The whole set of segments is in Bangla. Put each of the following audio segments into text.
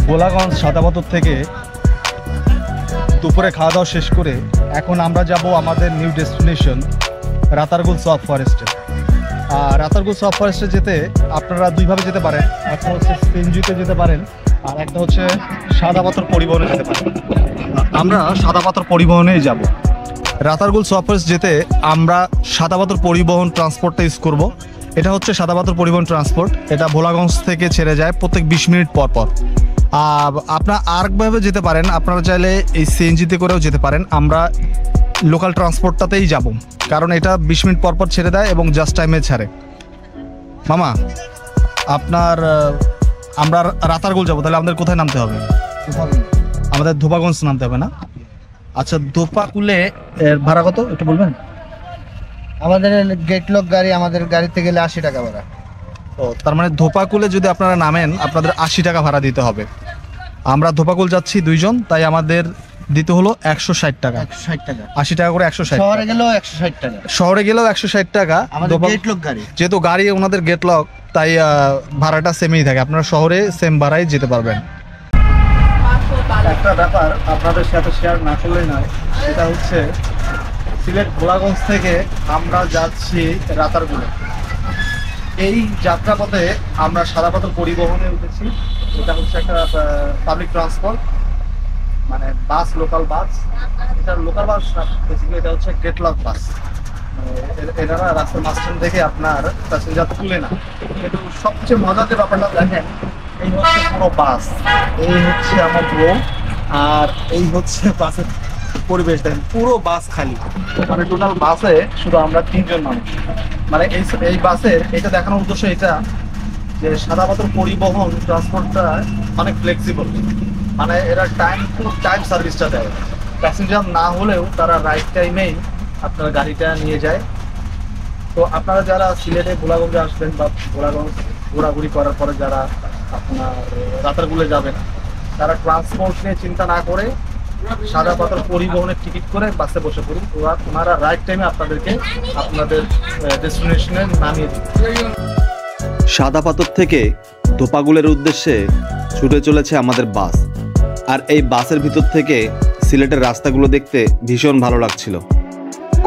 গোলাগঞ্জ সাদাপাথর থেকে দুপুরে খাওয়া দাওয়া শেষ করে এখন আমরা যাব আমাদের নিউ ডেস্টিনেশন রাতারগুল সফ ফরেস্টে। রাতারগুল সফ ফরেস্টে যেতে আপনারা দুইভাবে যেতে পারেন, একটা হচ্ছে সিএনজিতে যেতে পারেন আর একটা হচ্ছে সাদাপাথর পরিবহনে যেতে পারেন। আমরা সাদাপাথর পরিবহনেই যাব। রাতারগুল সফ ফরেস্ট যেতে আমরা সাদাপাথর পরিবহন ট্রান্সপোর্টটা ইউজ করব। এটা হচ্ছে সাদাপাথর পরিবহন ট্রান্সপোর্ট, এটা ভোলাগঞ্জ থেকে ছেড়ে যায় প্রত্যেক 20 মিনিট পর পর। আপনারা আরেকভাবে যেতে পারেন, আপনারা চাইলে এই সিএনজিতে করেও যেতে পারেন। আমরা লোকাল ট্রান্সপোর্টটাতেই যাব, কারণ এটা 20 মিনিট পর পর ছেড়ে দেয় এবং জাস্ট টাইমে ছাড়ে। মামা আপনার আমরা রাতারগুল যাব, তাহলে আমাদের কোথায় নামতে হবে? আমাদের ধোপাগঞ্জ নামতে হবে না? আচ্ছা, ধোপাকুলে ভাড়া কত একটু বলবেন? আমাদের গেট লক গাড়ি, আমাদের গাড়িতে গেলে 80 টাকা ভাড়া। ও, তার মানে ধোপাকুলে যদি আপনারা নামেন আপনাদের 80 টাকা ভাড়া দিতে হবে। আমরা ধোপাকুল যাচ্ছি দুইজন, তাই আমাদের দিতে হলো 160 টাকা। 160 টাকা, 80 টাকা করে 160। শহরে গেলেও 160 টাকা। শহরে গেলেও 160 টাকা। আমাদের গেট লক গাড়ি, যেহেতু গাড়ি ওনাদের গেট লক, তাই ভাড়াটা সেমই থাকে। আপনারা শহরে সেম ভাড়ায় যেতে পারবেন। একটা ব্যাপার আপনাদের সাথে শেয়ার না করলেই নয়, সেটা হচ্ছে সিলেট গোলাগঞ্জ থেকে আমরা যাচ্ছি রাতারগুলে। এই যাত্রাপথে আমরা সাদাপাথর পরিবহনে উঠেছি। এটা হচ্ছে একটা পাবলিক ট্রান্সপোর্ট, মানে বাস, লোকাল বাস। এটা লোকাল বাস বেসিক্যালি, এটা হচ্ছে গেটলক বাস। এনারা রাস্তার মাঝখান থেকে আপনার প্যাসেঞ্জার তুলে না। কিন্তু সবচেয়ে মজার যে ব্যাপারটা দেখেন, এই হচ্ছে পুরো বাস, এই হচ্ছে আমার বউ, আর এই হচ্ছে বাসের পরিবেশ দেখেন, পুরো বাস খালি। মানে টোটাল বাসে শুধু আমরা 3 জন মানুষ। মানে এই বাসের এটা দেখানোর উদ্দেশ্য এটা যে সাদাপাথর পরিবহন ট্রান্সপোর্টটা অনেক ফ্লেক্সিবল। মানে এরা টাইম টু টাইম সার্ভিসটা দেয়। প্যাসেঞ্জার না হলেও তারা রাইট টাইমেই আপনার গাড়িটা নিয়ে যায়। তো আপনারা যারা সিলেটে গোলাগঞ্জে আসবেন বা গোলাগঞ্জ ঘোরাঘুরি করার পরে যারা আপনার রাতারগুলে যাবেন, তারা ট্রান্সপোর্ট নিয়ে চিন্তা না করে সাদাপাথর পরিবহনের টিকিট করে বাসে বসে পড়ুন। ওনারা রাইট টাইমে আপনাদেরকে আপনাদের ডেস্টিনেশনে নামিয়ে দিন। সাদাপাথর থেকে ধোপাগুলের উদ্দেশ্যে ছুটে চলেছে আমাদের বাস। আর এই বাসের ভিতর থেকে সিলেটের রাস্তাগুলো দেখতে ভীষণ ভালো লাগছিল।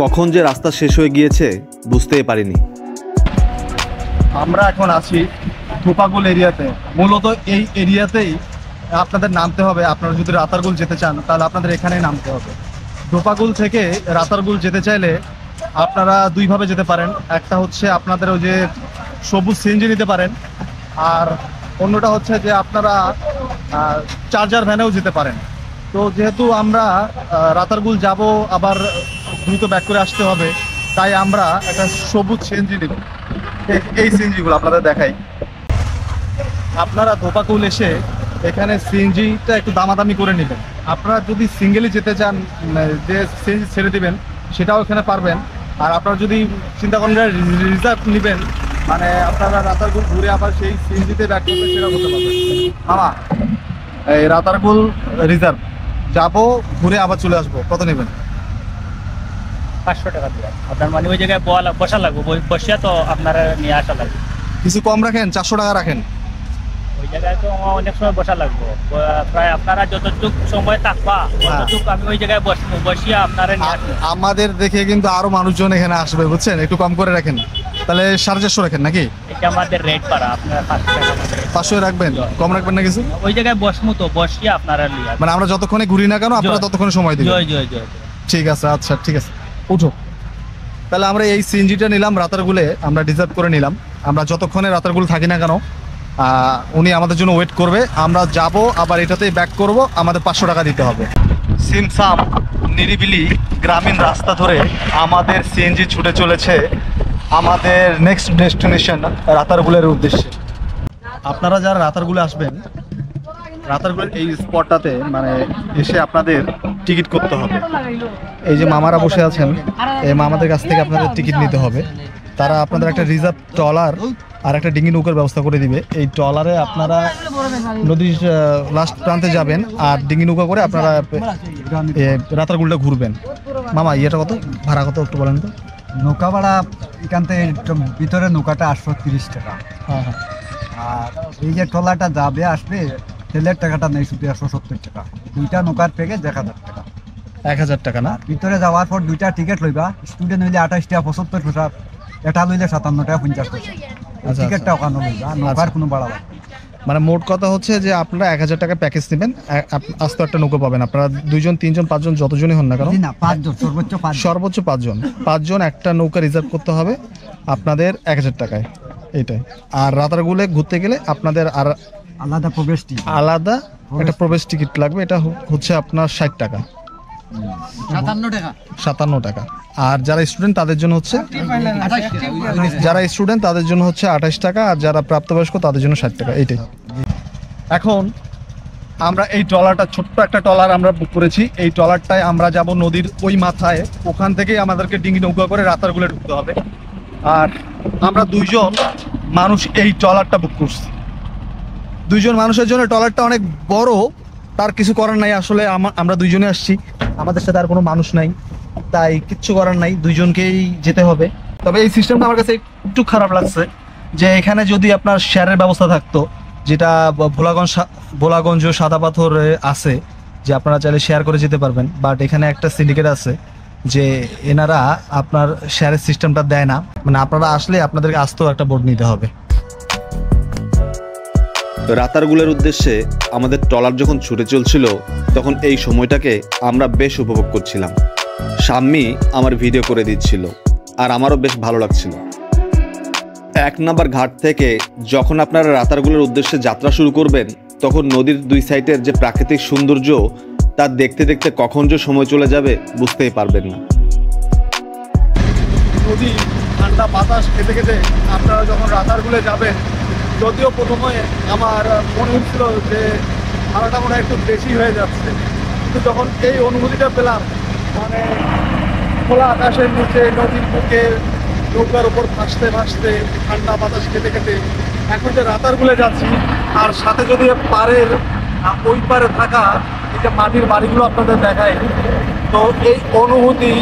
কখন যে রাস্তা শেষ হয়ে গিয়েছে বুঝতেই পারিনি। আমরা এখন আছি ধোপাগুল এরিয়াতে। মূলত এই এরিয়াতেই আপনাদের নামতে হবে। আপনারা যদি রাতারগুল যেতে চান তাহলে আপনাদের এখানেই নামতে হবে। ধোপাগুল থেকে রাতারগুল যেতে চাইলে আপনারা দুইভাবে যেতে পারেন। একটা হচ্ছে আপনাদের ওই যে সবুজ সিএনজি নিতে পারেন, আর অন্যটা হচ্ছে যে আপনারা চার্জার ভ্যানেও যেতে পারেন। তো যেহেতু আমরা রাতারগুল যাব, আবার দ্রুত ব্যাক করে আসতে হবে, তাই আমরা একটা সবুজ সিএনজি নিব। এই সিএনজিগুলো আপনাদের দেখাই। আপনারা ধোপাকুল এসে এখানে সিএনজিটা একটু দামাদামি করে নেবেন। আপনারা যদি সিঙ্গেলি যেতে চান, যে সিএনজি ছেড়ে দিবেন, সেটাও এখানে পারবেন। আর আপনারা যদি চিন্তা করেন রিজার্ভ নেবেন, মানে আপনারা রাতারগুল ঘুরে আবার সেই সিএনজিতে ব্যাক করবেন, সেটা হতে পারবেন। মামা, এই রাতারগুল রিজার্ভ যাবো, ঘুরে আবার চলে আসবো, কত নেবেন? 500 টাকা দিয়ে আপনার, মানে ওই জায়গায় বসা লাগবে, বসিয়া তো আপনারা নিয়ে আসা লাগবে। কিছু কম রাখেন, 400 টাকা রাখেন। ওই জায়গায় তো অনেক সময় বসা লাগবে, প্রায় আপনারা যতটুক সময় থাকবা ততটুক আমি ওই জায়গায় বসবো, বসিয়া আপনারা নিয়ে আসবো। আমাদের দেখে কিন্তু আরো মানুষজন এখানে আসবে, বুঝছেন? একটু কম করে রাখেন, তাহলে 450 রাখেন নাকি? এটা আমাদের রেট পারা, আপনারা 500 টাকা 500 রাখবেন, কম রাখবেন না কিছু? ওই জায়গায় বসমু তো, বসিয়া আপনারা নিয়ে আসবেন। মানে আমরা যতক্ষণে ঘুরি না কেন আপনারা ততক্ষণে সময় দিবেন। জয় জয় জয়। ঠিক আছে, আচ্ছা ঠিক আছে, উঠো। তাহলে আমরা এই সিএনজিটা নিলাম রাতারগুলে, আমরা রিজার্ভ করে নিলাম। আমরা যতক্ষণে রাতারগুল থাকি না কেন উনি আমাদের জন্য ওয়েট করবে। আমরা যাব, আবার এটাতেই ব্যাক করব, আমাদের 500 টাকা দিতে হবে। সিমসাম নিরিবিলি গ্রামীণ রাস্তা ধরে আমাদের সিএনজি ছুটে চলেছে আমাদের নেক্সট ডেস্টিনেশন রাতারগুলের উদ্দেশ্যে। আপনারা যারা রাতারগুলে আসবেন, রাতারগুলের এই স্পটটাতে মানে এসে আপনাদের টিকিট করতে হবে। এই যে মামারা বসে আছেন, এই মামাদের কাছ থেকে আপনাদের টিকিট নিতে হবে। তারা আপনাদের একটা রিজার্ভ ট্রলার আর একটা ডিঙ্গি নৌকার ব্যবস্থা করে দিবে। এই ট্রলারে আপনারা নদীর লাস্ট প্রান্তে যাবেন, আর ডিঙ্গি নৌকা করে আপনারা রাতারগুলটা ঘুরবেন। মামা, ইয়েটা কত, ভাড়া কত একটু বলেন তো? নৌকা ভাড়া এখান থেকে ভিতরে নৌকাটা 830 টাকা। হ্যাঁ হ্যাঁ। আর এই যে ট্রলারটা যাবে আসবে তেলের টাকাটা নেই, শুধু 170 টাকা। দুইটা নৌকার প্যাকেজ 1000 টাকা। 1000 টাকা না? ভিতরে যাওয়ার পর দুইটা টিকিট লইবা, স্টুডেন্ট হইলে 28 টাকা 75 পয়সা, এটা লইলে 57 টাকা 50 পয়সা। আচ্ছা, টিকিটটা ওখানে লইবা, নৌকার কোনো ভাড়া লাগবে না। মানে মোট কথা হচ্ছে যে আপনারা 1000 টাকা প্যাকেজ নেবেন, আস্ত একটা নৌকা পাবেন। আপনারা 2 জন 3 জন 5 জন যতজনই হন না কেন, জি না, 5 জন, সর্বোচ্চ 5 জন। সর্বোচ্চ 5 জন একটা নৌকা রিজার্ভ করতে হবে আপনাদের 1000 টাকায়, এইটাই। আর রাতারগুলে ঘুরতে গেলে আপনাদের আর আলাদা প্রবেশ টিকিট, আলাদা একটা প্রবেশ টিকিট লাগবে, এটা হচ্ছে আপনার 60 টাকা, 57 টাকা। আর যারা স্টুডেন্ট তাদের জন্য হচ্ছে 28 টাকা, আর যারা প্রাপ্তবয়স্ক তাদের জন্য 60 টাকা, এইটাই। এখন আমরা এই ট্রলারটা, ছোট্ট একটা ট্রলার আমরা বুক করেছি। এই ট্রলারটায় আমরা যাব নদীর ওই মাথায়, ওখান থেকেই আমাদেরকে ডিঙি নৌকা করে রাতারগুলে ঢুকতে হবে। আর আমরা 2 জন মানুষ এই ট্রলারটা বুক করছি। 2 জন মানুষের জন্য ট্রলারটা অনেক বড়, তার কিছু করার নাই। আসলে আমরা 2 জনে আসছি, আমাদের সাথে আর কোনো মানুষ নাই, তাই কিচ্ছু করার নাই, 2 জনকেই যেতে হবে। তবে এই সিস্টেমটা আমার কাছে একটু খারাপ লাগছে, যে এখানে যদি আপনার শেয়ারের ব্যবস্থা থাকতো, যেটা ভোলাগঞ্জ সাদা পাথর আছে, যে আপনারা চাইলে শেয়ার করে যেতে পারবেন, বাট এখানে একটা সিন্ডিকেট আছে যে এনারা আপনার শেয়ারের সিস্টেমটা দেয় না। মানে আপনারা আসলে আপনাদেরকে আসতেও একটা বোর্ড নিতে হবে। রাতারগুলের উদ্দেশ্যে আমাদের ট্রলার যখন ছুটে চলছিল, তখন এই সময়টাকে আমরা বেশ উপভোগ করছিলাম। শাম্মী আমার ভিডিও করে দিচ্ছিল, আর আমারও বেশ ভালো লাগছিল। 1 নম্বর ঘাট থেকে যখন আপনারা রাতারগুলের উদ্দেশ্যে যাত্রা শুরু করবেন, তখন নদীর 2 সাইডের যে প্রাকৃতিক সৌন্দর্য, তা দেখতে দেখতে কখন যে সময় চলে যাবে বুঝতেই পারবেন না। নদী ঠান্ডা বাতাস খেতে খেতে আপনারা যখন রাতারগুলে যাবেন, যদিও প্রথমে আমার মনে হচ্ছিল যে ভাড়াটা মনে হয় একটু বেশি হয়ে যাচ্ছে, কিন্তু যখন এই অনুভূতিটা পেলাম, মানে খোলা আকাশের নিচে নদীর বুকে নৌকার উপর ভাসতে ভাসতে ঠান্ডা বাতাস খেতে খেতে এখন যে রাতারগুলে যাচ্ছি, আর সাথে যদি পাড়ের ওই পারে থাকা এই যে মাটির বাড়িগুলো আপনাদের দেখায়, তো এই অনুভূতি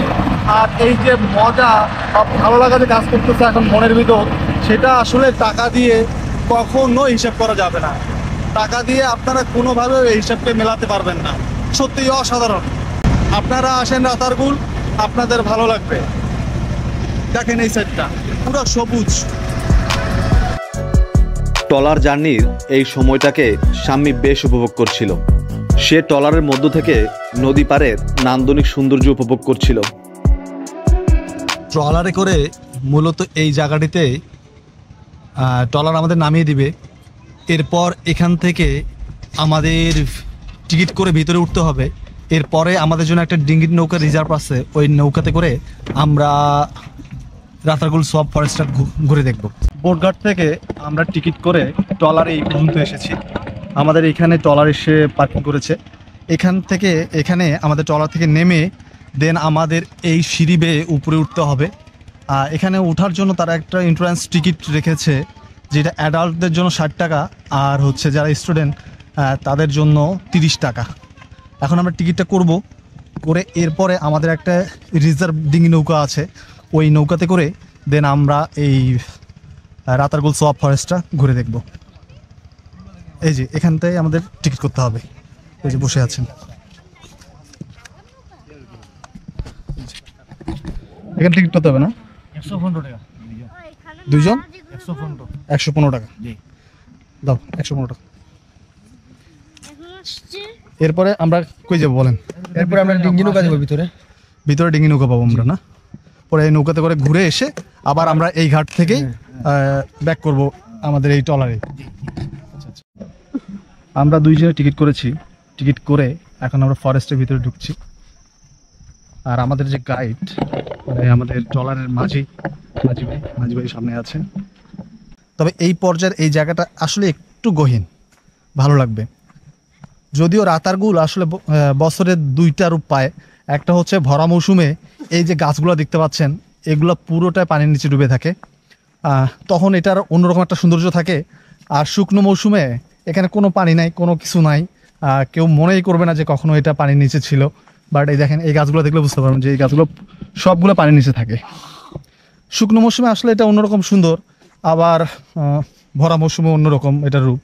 আর এই যে মজা বা ভালো লাগা যে কাজ করতেছে এখন মনের ভিতর, সেটা আসলে টাকা দিয়ে কখনো হিসাব করা যাবে না। টাকা দিয়ে আপনারা কোনোভাবে এই হিসাবকে মেলাতে পারবেন না। সত্যিই অসাধারণ। আপনারা আসেন রাতারগুল, আপনাদের ভালো লাগবে। দেখেন এই সাইডটা পুরো সবুজ। ট্রলার জার্নির এই সময়টাকে শাম্মী বেশ উপভোগ করছিল। সে ট্রলারের মধ্য থেকে নদী পাড়ের নান্দনিক সৌন্দর্য উপভোগ করছিল। ট্রলারে করে মূলত এই জায়গাটিতে ট্রলার আমাদের নামিয়ে দিবে। এরপর এখান থেকে আমাদের টিকিট করে ভিতরে উঠতে হবে। এরপরে আমাদের জন্য একটা ডিঙ্গির নৌকা রিজার্ভ আছে, ওই নৌকাতে করে আমরা রাতারগুল সোয়াব ফরেস্টটা ঘুরে দেখব। বোটঘাট থেকে আমরা টিকিট করে ট্রলারে এই পর্যন্ত এসেছি। আমাদের এখানে ট্রলার এসে পার্কিং করেছে। এখানে আমাদের ট্রলার থেকে নেমে দেন আমাদের এই সিঁড়ি বেয়ে উপরে উঠতে হবে। এখানে ওঠার জন্য তারা একটা এন্ট্রান্স টিকিট রেখেছে, যেটা অ্যাডাল্টদের জন্য 60 টাকা, আর হচ্ছে যারা স্টুডেন্ট তাদের জন্য 30 টাকা। এখন আমরা টিকিটটা করে এরপরে আমাদের একটা রিজার্ভ ডিঙি নৌকা আছে, ওই নৌকাতে করে দেন আমরা এই রাতারগুল সোয়াব ফরেস্টটা ঘুরে দেখব। এই যে এখান থেকে আমাদের টিকিট করতে হবে, এই যে বসে আছেন এখানে টিকিট করতে হবে না? 115 টাকা 2 জন 115 টাকা দাও, 115 টাকা। এরপরে আমরা কই যাবো বলেন? এরপরে আমরা ডিঙ্গি নৌকা যাবো ভিতরে ডিঙ্গি নৌকা পাবো আমরা না? পরে এই নৌকাতে করে ঘুরে এসে আবার আমরা এই ঘাট থেকেই ব্যাক করব আমাদের এই ট্রলারে। আমরা 2 জনে টিকিট করেছি, টিকিট করে এখন আমরা ফরেস্টের ভিতরে ঢুকছি। আর আমাদের যে গাইড, মানে আমাদের ট্রলারের মাঝি ভাই সামনে আছে। তবে এই পর্যায়ের এই জায়গাটা আসলে একটু গহীন, ভালো লাগবে। যদিও রাতারগুল আসলে বছরে 2টা রূপ পায়। একটা হচ্ছে ভরা মৌসুমে এই যে গাছগুলো দেখতে পাচ্ছেন, এগুলো পুরোটাই পানির নিচে ডুবে থাকে, তখন এটার অন্যরকম একটা সৌন্দর্য থাকে। আর শুকনো মৌসুমে এখানে কোনো পানি নাই, কোনো কিছু নাই, কেউ মনেই করবে না যে কখনো এটা পানির নিচে ছিল। বাট এই দেখেন, এই গাছগুলো দেখলে বুঝতে পারবেন যে এই গাছগুলো সবগুলো পানির নিচে থাকে। শুকনো মৌসুমে আসলে এটা অন্যরকম সুন্দর, আবার ভরা মৌসুমে অন্যরকম এটার রূপ।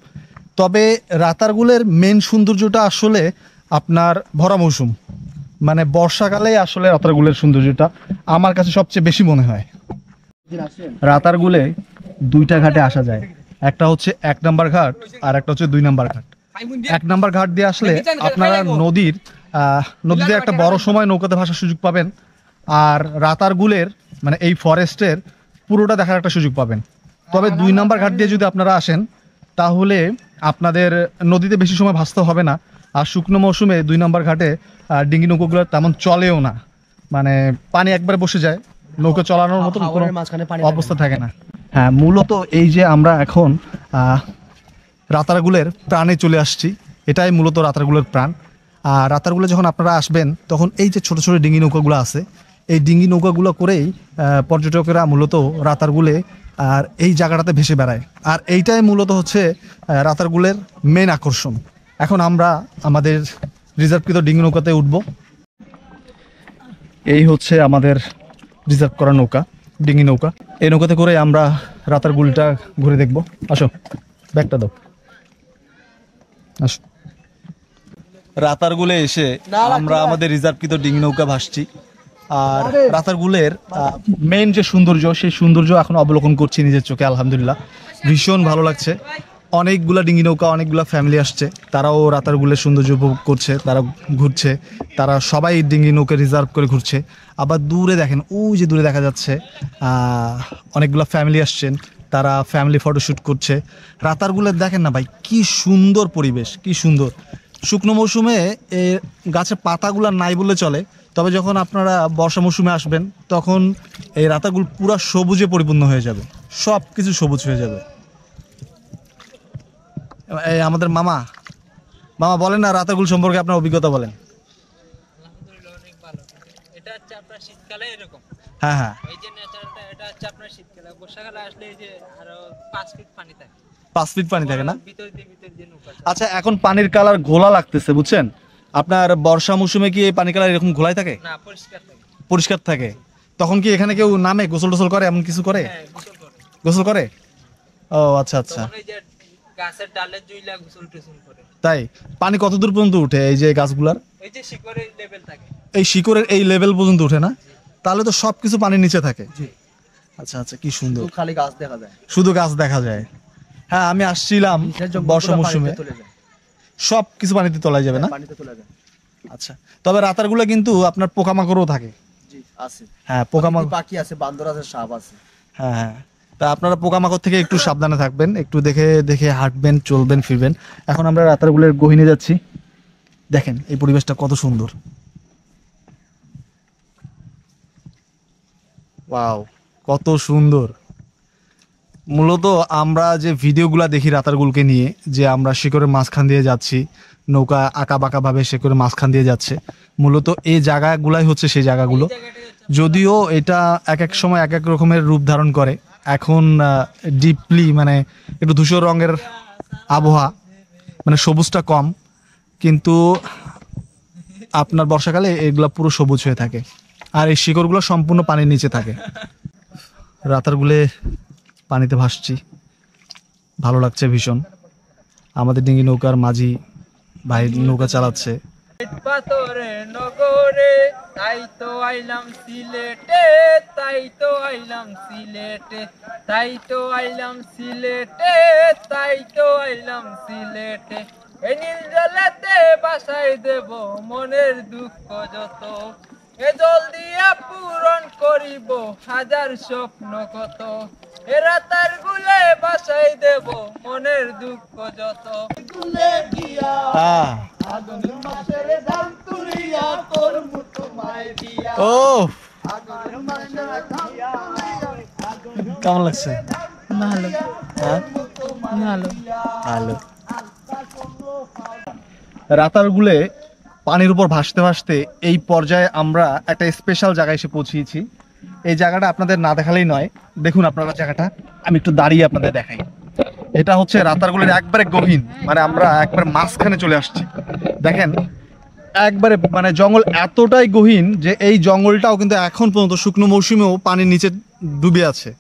তবে রাতারগুলের মেন সৌন্দর্যটা আসলে আপনার ভরা মৌসুম, মানে বর্ষাকালে আসলে রাতারগুলের সৌন্দর্যটা আমার কাছে সবচেয়ে বেশি মনে হয়। রাতারগুলে দুইটা ঘাটে আসা যায়, একটা হচ্ছে 1 নাম্বার ঘাট আর একটা হচ্ছে 2 নাম্বার ঘাট। 1 নাম্বার ঘাট দিয়ে আসলে আপনারা নদীতে একটা বড় সময় নৌকাতে ভাসার সুযোগ পাবেন, আর রাতারগুলের মানে এই ফরেস্টের পুরোটা দেখার একটা সুযোগ পাবেন। তবে 2 নাম্বার ঘাট দিয়ে যদি আপনারা আসেন তাহলে আপনাদের নদীতে বেশি সময় ভাসতে হবে না, আর শুকনো মৌসুমে 2 নাম্বার ঘাটে ডিঙ্গি নৌকাগুলো তেমন চলেও না, মানে পানি একবারে বসে যায়, নৌকা চালানোর মতো কোনো অবস্থা থাকে না। হ্যাঁ, মূলত এই যে আমরা এখন রাতারগুলের প্রাণে চলে আসছি, এটাই মূলত রাতারগুলের প্রাণ। আর রাতারগুলে যখন আপনারা আসবেন তখন এই যে ছোট ছোট ডিঙ্গি নৌকাগুলো আছে, এই ডিঙ্গি নৌকাগুলো করেই পর্যটকেরা মূলত রাতারগুলে আর এই জায়গাটাতে ভেসে বেড়ায়, আর এইটাই মূলত হচ্ছে রাতারগুলের মেন আকর্ষণ। এখন আমরা আমাদের রিজার্ভকৃত ডিঙ্গি নৌকাতে উঠব। এই হচ্ছে আমাদের রিজার্ভ করা নৌকা, ডিঙ্গি নৌকা। এই নৌকাতে করে আমরা রাতারগুলটা ঘুরে দেখব। আসো, ব্যাগটা দাও, আসো। রাতারগুলে এসে আমরা আমাদের রিজার্ভকৃত ডিঙ্গি নৌকা ভাসছি, আর রাতারগুলের মেইন যে সৌন্দর্য, সেই সৌন্দর্য এখন অবলোকন করছি নিজের চোখে। আলহামদুলিল্লাহ, ভীষণ ভালো লাগছে। অনেকগুলা ডিঙ্গি নৌকা, অনেকগুলা ফ্যামিলি আসছে, তারাও রাতারগুলের সৌন্দর্য উপভোগ করছে, তারা ঘুরছে, তারা সবাই ডিঙ্গি নৌকা রিজার্ভ করে ঘুরছে। আবার দূরে দেখেন, ওই যে দূরে দেখা যাচ্ছে অনেকগুলা ফ্যামিলি আসছেন, তারা ফ্যামিলি ফটোশ্যুট করছে। রাতারগুলের দেখেন না ভাই, কি সুন্দর পরিবেশ, কি সুন্দর। শুকনো মৌসুমে এই গাছের পাতাগুলো নাই বলে চলে, তবে যখন আপনারা বর্ষা মৌসুমে আসবেন তখন এই রাতারগুল পুরা সবুজে পরিপূর্ণ হয়ে যাবে, সব কিছু সবুজ হয়ে যাবে। এই আমাদের মামা বলেন না রাতারগুল সম্পর্কে আপনার অভিজ্ঞতা বলেন। আলহামদুলিল্লাহ, অনেক ভালো। এটা হচ্ছে আপনার শীতকালে এরকম, হ্যাঁ হ্যাঁ, এই যে নেচারটা, এটা হচ্ছে আপনার শীতকালে। বর্ষাকালে আসলে এই যে আরো 5 ফিট পানি থাকে, 5 ফিট পানি থাকে না? ভিতর দিয়ে নৌকা। আচ্ছা, এখন পানির কালার ঘোলা লাগতেছে, বুঝছেন? আপনার বর্ষা মৌসুমে কি এই পানি কালার এরকম ঘোলাই থাকে? না, পরিষ্কার থাকে। পরিষ্কার থাকে। তখন কি এখানে কেউ নামে গোসল টোসল করে, এমন কিছু করে? হ্যাঁ, গোসল করে। গোসল করে? ও আচ্ছা আচ্ছা, তখন এই যে গাছের ডালে জুইলা গোসল টোসল করে। তাই? পানি কত দূর পর্যন্ত উঠে এই যে গাছগুলার? ওই যে শিকড়ের লেভেল থাকে, এই শিকড়ের এই লেভেল পর্যন্ত উঠে না? তাহলে তো সবকিছু পানির নিচে থাকে। আচ্ছা আচ্ছা, কি সুন্দর, খালি গাছ দেখা যায়, শুধু গাছ দেখা যায়। হ্যাঁ, আমি আসছিলাম বর্ষা মৌসুমে, সব কিছু পানিতে তোলা যাবে না? পানিতে তোলা যায়। আচ্ছা, তবে রাতারগুলো কিন্তু আপনার পোকামাকড়ও থাকে। জি, আছে। হ্যাঁ, পোকামাকড়, পাখি আছে, বান্দর আছে, সাপ আছে। হ্যাঁ হ্যাঁ, তা আপনারা পোকামাকড় থেকে একটু সাবধানে থাকবেন, একটু দেখে দেখে হাঁটবেন, চলবেন, ফিরবেন। এখন আমরা রাতারগুলের গহীনে যাচ্ছি। দেখেন এই পরিবেশটা কত সুন্দর, ওয়াও, কত সুন্দর। মূলত আমরা যে ভিডিওগুলো দেখি রাতারগুলকে নিয়ে, যে আমরা শিকড়ের মাঝখান দিয়ে যাচ্ছি, নৌকা আঁকা বাঁকা ভাবে শিকড়ের মাঝখান দিয়ে যাচ্ছে, মূলত এই জায়গাগুলাই হচ্ছে সেই জায়গাগুলো। যদিও এটা এক এক সময় এক এক রকমের রূপ ধারণ করে, এখন ডিপলি মানে একটু ধূসর রঙের আবহাওয়া, মানে সবুজটা কম, কিন্তু আপনার বর্ষাকালে এগুলা পুরো সবুজ হয়ে থাকে, আর এই শিকড়গুলো সম্পূর্ণ পানির নিচে থাকে। রাতারগুলে পানিতে ভাসছি, ভালো লাগছে ভীষণ। আমাদের ডিঙ্গি নৌকার মাঝি ভাই নৌকা চালাচ্ছে। পাথরে নগরে তাই তো আইলাম সিলেটে, তাই তো আইলাম সিলেটে, তাই তো আইলাম সিলেটে, তাই তো আইলাম সিলেটে। এই নীল জলেতে বাসায় দেব মনের দুঃখ যত, এ জল দিয়া পূরণ করিব হাজার স্বপ্ন কত। এ রাতারগুলে বাসায় দেব মনের দুঃখ যত। ও কেমন লাগছে? ভালো, ভালো, ভালো। রাতারগুলে পানির উপর ভাসতে ভাসতে এই পর্যায়ে আমরা একটা স্পেশাল জায়গায় এসে পৌঁছিয়েছি। এই জায়গাটা আপনাদের না দেখালেই নয়, দেখুন আপনারা জায়গাটা, আমি একটু দাঁড়িয়ে আপনাদের দেখাই। এটা হচ্ছে রাতারগুলের একবারে গহীন, মানে আমরা একবার মাঝখানে চলে আসছি। দেখেন একবারে মানে জঙ্গল এতটাই গহীন যে এই জঙ্গলটাও কিন্তু এখন পর্যন্ত শুকনো মৌসুমেও পানির নিচে ডুবে আছে।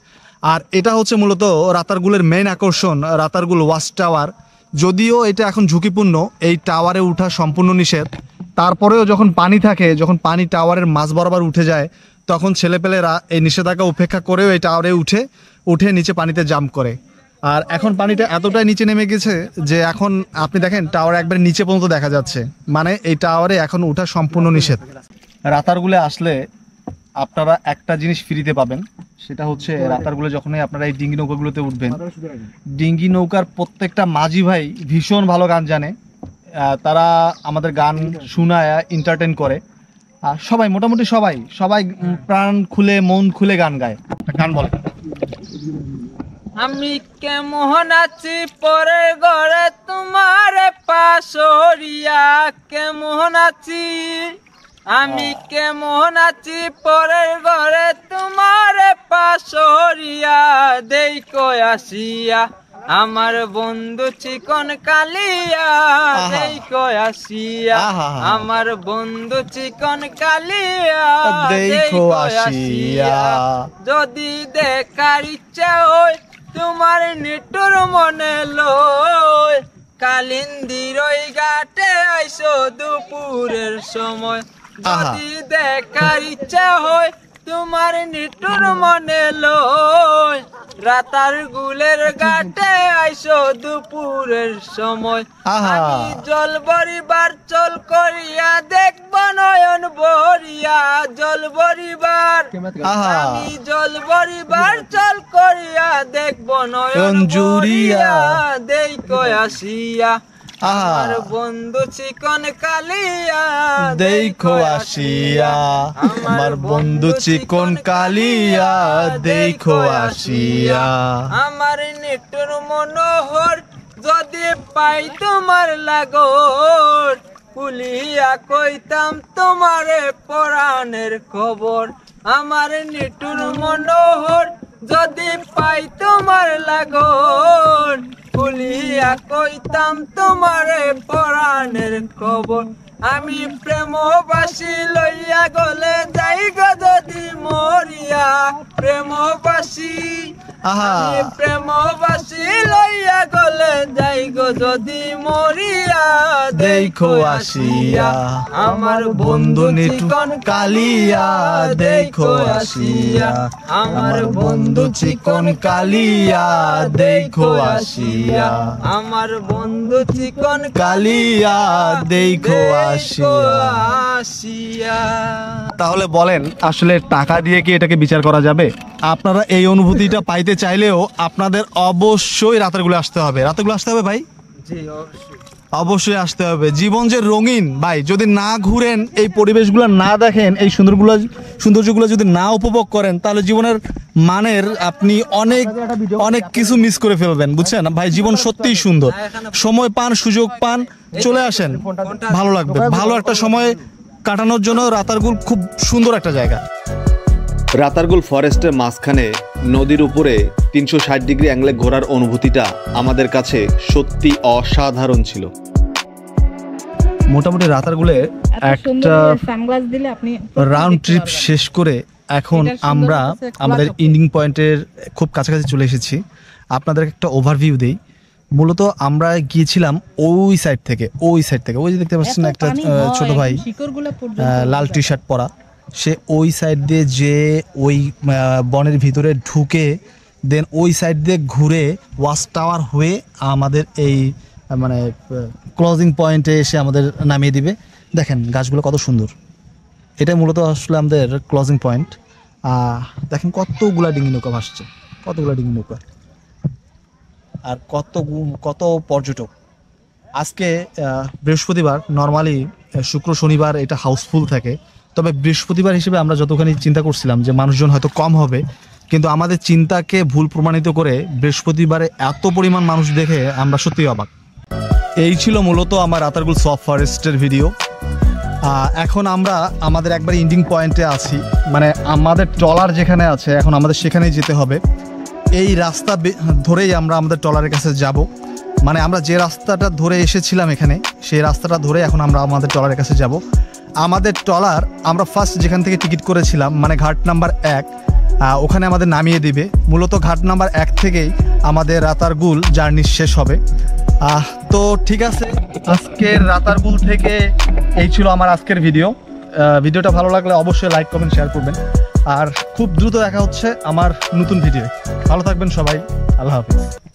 আর এটা হচ্ছে মূলত রাতারগুলের মেইন আকর্ষণ, রাতারগুল ওয়াচ টাওয়ার, যদিও এটা এখন ঝুঁকিপূর্ণ, এই টাওয়ারে ওঠা সম্পূর্ণ নিষেধ, তারপরেও যখন পানি থাকে, যখন পানি টাওয়ারের মাঝ বরাবর উঠে যায়, তখন ছেলেপেলেরা এই নিষেধাজ্ঞা উপেক্ষা করেও এই টাওয়ারে উঠে নিচে পানিতে জাম্প করে। আর এখন পানিটা এতটাই নিচে নেমে গেছে যে এখন আপনি দেখেন টাওয়ার একবার নিচে পর্যন্ত দেখা যাচ্ছে, মানে এই টাওয়ারে এখন ওঠা সম্পূর্ণ নিষেধ। রাতারগুলে আসলে আপনারা একটা জিনিস ফ্রিতে পাবেন, সেটা হচ্ছে রাতারগুলে যখনই আপনারা এই ডিঙ্গি নৌকাগুলোতে উঠবেন, ডিঙ্গি নৌকার প্রত্যেকটা মাঝি ভাই ভীষণ ভালো গান জানে, তারা আমাদের গান শোনায় এন্টারটেইন করে। আর সবাই মোটামুটি সবাই প্রাণ খুলে মন খুলে গান গায়। গান বলে, আমি কেমন আছি পরের ঘরে তোমার পাশরিয়া, কেমন আছি আমি কেমন আছি পরের ঘরে তোমার পাশরিয়া, দেখো আসিয়া আমার বন্ধু চিকন কালিয়া, দেখো আসিয়া আমার বন্ধু চিকন কালিয়া, দেখো আসিয়া যদি দেখার ইচ্ছা হয় তোমার নিটুর মনে লয়, কালিন্দির ওই ঘাটে আইসো দুপুরের সময়, যদি দেখার ইচ্ছা হয় তোমার নিটুর মনে লয়, রাতারগুলের ঘাটে আইসো দুপুরের সময়, আমি জল বরিবার চল করিয়া দেখব নয়ন ভরিয়া, জল বরিবার আমি জল বরিবার চল করিয়া দেখব নয়ন জুড়িয়া, দেখো আসিয়া আমার বন্ধু চিকন কালিয়া, দেখো আসিয়া আমার বন্ধু চিকন কালিয়া, দেখো আসিয়া আমার নিটুর মনোহর যদি পাই তোমার লাগর, কুলিয়া কইতাম তোমারে পরাণের খবর, আমার নিটুর মনোহর যদি পাই তোমার লাগর, কুলিয়া কইতাম তোমারে পরাণের খবর, আমি প্রেমবাসী লইয়া গলে যাই গো যদি মরিয়া, প্রেমবাসী আমি প্রেমবাসী লইয়া গলে যাই গো যদি মরিয়া, দেখো আসিয়া আমার বন্ধু চিকন কালিয়া, দেখো আসিয়া আমার বন্ধু চিকন কালিয়া, দেখো আসিয়া আমার বন্ধু চিকন কালিয়া, দেখো আসিয়া। তাহলে বলেন আসলে টাকা দিয়ে কি এটাকে বিচার করা যাবে? আপনারা এই অনুভূতিটা পাইতে চাইলেও আপনাদের অবশ্যই রাতেরগুলো আসতে হবে। রাতেরগুলো আসতে হবে ভাই, অবশ্যই আসতে হবে। জীবন যে রঙিন ভাই, যদি না ঘুরেন, এই পরিবেশগুলো না দেখেন, এই সৌন্দর্যগুলো যদি না উপভোগ করেন, তাহলে জীবনের মানের আপনি অনেক কিছু মিস করে ফেলবেন, বুঝছেন ভাই। জীবন সত্যিই সুন্দর, সময় পান, সুযোগ পান, চলে আসেন, ভালো লাগবে। ভালো একটা সময় কাটানোর জন্য রাতারগুল খুব সুন্দর একটা জায়গা। রাতারগুল ফরেস্টের মাঝখানে নদীর উপরে 360 ডিগ্রি অ্যাঙ্গেলে ঘোরার অনুভূতিটা আমাদের কাছে সত্যি অসাধারণ ছিল। মোটামুটি রাতারগুলে একটা রাউন্ড ট্রিপ শেষ করে এখন আমরা আমাদের এন্ডিং পয়েন্টের খুব কাছাকাছি চলে এসেছি। আপনাদের একটা ওভারভিউ দেই। মূলত আমরা গিয়েছিলাম ওই সাইড থেকে, ওই যে দেখতে পাচ্ছেন একটা ছোট ভাই লাল টি শার্ট পরা, সে ওই সাইড দিয়ে যে ওই বনের ভিতরে ঢুকে দেন ওই সাইড দিয়ে ঘুরে ওয়াচ টাওয়ার হয়ে আমাদের এই মানে ক্লোজিং পয়েন্টে এসে আমাদের নামিয়ে দিবে। দেখেন গাছগুলো কত সুন্দর, এটা মূলত আসলে আমাদের ক্লোজিং পয়েন্ট। দেখেন কতগুলা ডিঙি নৌকা ভাসছে, কতগুলা ডিঙি নৌকা, আর কত পর্যটক। আজকে বৃহস্পতিবার, নর্মালি শুক্র শনিবার এটা হাউসফুল থাকে, তবে বৃহস্পতিবার হিসেবে আমরা যতখানি চিন্তা করছিলাম যে মানুষজন হয়তো কম হবে, কিন্তু আমাদের চিন্তাকে ভুল প্রমাণিত করে বৃহস্পতিবারে এত পরিমাণ মানুষ দেখে আমরা সত্যিই অবাক। এই ছিল মূলত আমার রাতারগুল সফট ফরেস্টের ভিডিও। এখন আমরা আমাদের একবার এন্ডিং পয়েন্টে আছি, মানে আমাদের ট্রলার যেখানে আছে এখন আমাদের সেখানেই যেতে হবে। এই রাস্তা ধরেই আমরা আমাদের ট্রলারের কাছে যাব, মানে আমরা যে রাস্তাটা ধরে এসেছিলাম এখানে, সেই রাস্তাটা ধরে এখন আমরা আমাদের ট্রলারের কাছে যাব। আমাদের ট্রলার আমরা ফার্স্ট যেখান থেকে টিকিট করেছিলাম, মানে ঘাট নাম্বার 1, ওখানে আমাদের নামিয়ে দিবে। মূলত ঘাট নাম্বার 1 থেকেই আমাদের রাতারগুল জার্নি শেষ হবে। তো ঠিক আছে, আজকের রাতারগুল থেকে এই ছিল আমার আজকের ভিডিওটা ভালো লাগলে অবশ্যই লাইক কমেন্ট শেয়ার করবেন। আর খুব দ্রুত দেখা হচ্ছে আমার নতুন ভিডিও। ভালো থাকবেন সবাই, আল্লাহ হাফিজ।